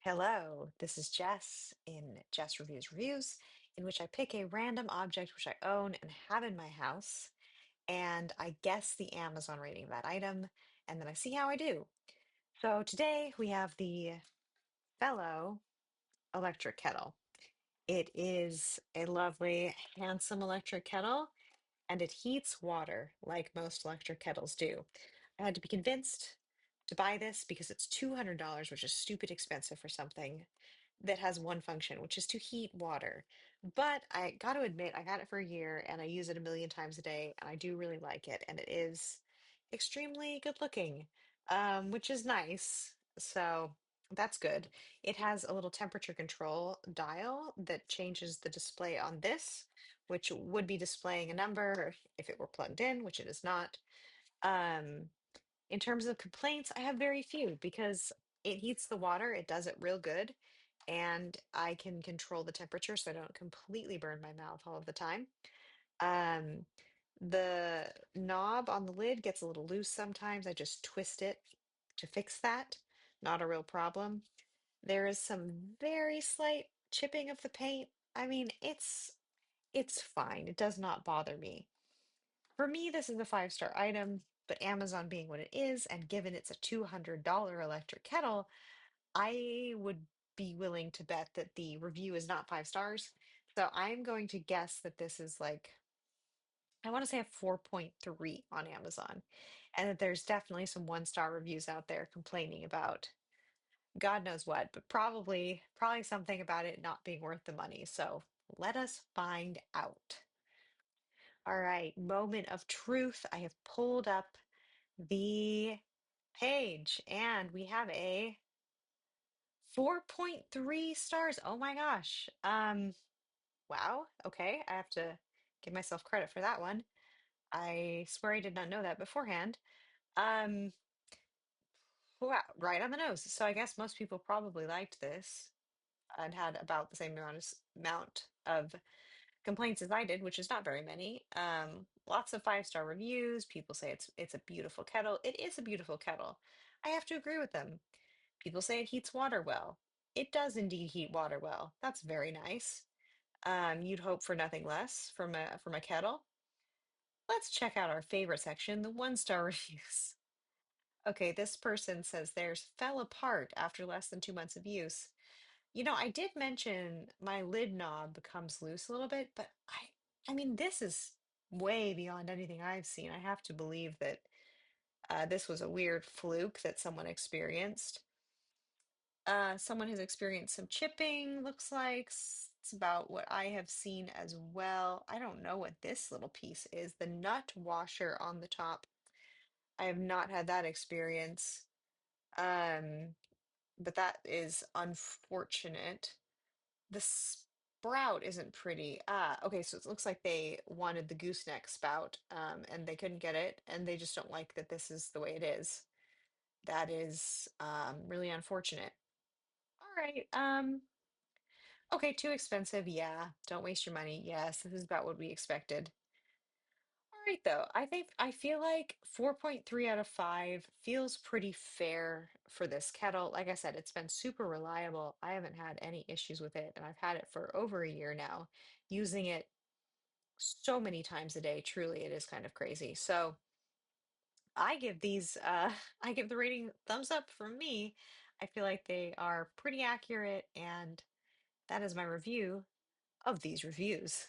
Hello, this is Jess in Jess Reviews Reviews, in which I pick a random object which I own and have in my house, and I guess the Amazon rating of that item, and then I see how I do. So today we have the Fellow electric kettle. It is a lovely, handsome electric kettle, and it heats water like most electric kettles do. I had to be convinced to buy this because it's $200, which is stupid expensive for something that has one function, which is to heat water. But I got to admit, I've had it for a year and I use it a million times a day, and I do really like it. And it is extremely good looking, which is nice. So that's good. It has a little temperature control dial that changes the display on this, which would be displaying a number if it were plugged in, which it is not. Um, in terms of complaints, I have very few because it heats the water, it does it real good, and I can control the temperature so I don't completely burn my mouth all of the time. Um, the knob on the lid gets a little loose sometimes. I just twist it to fix that. Not a real problem. There is some very slight chipping of the paint. I mean, it's fine. It does not bother me. For me, this is a five-star item, but Amazon being what it is, and given it's a $200 electric kettle, I would be willing to bet that the review is not 5 stars. So I'm going to guess that this is like, I want to say a 4.3 on Amazon, and that there's definitely some one-star reviews out there complaining about God knows what, but probably something about it not being worth the money. So let us find out. All right, moment of truth. I have pulled up the page and we have a 4.3 stars. Oh my gosh. Wow. Okay, I have to give myself credit for that one. I swear I did not know that beforehand. Um, wow, right on the nose. So I guess most people probably liked this and had about the same amount of complaints as I did, which is not very many. Lots of five-star reviews. People say it's a beautiful kettle. It is a beautiful kettle. I have to agree with them. People say it heats water well. It does indeed heat water well. That's very nice. You'd hope for nothing less from a kettle. Let's check out our favorite section, the one-star reviews. Okay, this person says theirs fell apart after less than 2 months of use. I did mention my lid knob becomes loose a little bit, but I mean, this is way beyond anything I've seen. I have to believe that this was a weird fluke that someone experienced. Someone has experienced some chipping, looks like. It's about what I have seen as well. I don't know what this little piece is. The nut washer on the top. I have not had that experience. Um, but that is unfortunate. The sprout isn't pretty. Ah, okay, so it looks like they wanted the gooseneck spout, and they couldn't get it, and they just don't like that this is the way it is. That is really unfortunate. All right. Okay, too expensive. Yeah. Don't waste your money. Yes, this is about what we expected. All right, though. I feel like 4.3 out of 5 feels pretty fair for this kettle. Like I said, it's been super reliable. I haven't had any issues with it, and I've had it for over a year now, using it so many times a day. Truly, it is kind of crazy. So I give these I give the rating thumbs up from me. I feel like they are pretty accurate, and that is my review of these reviews.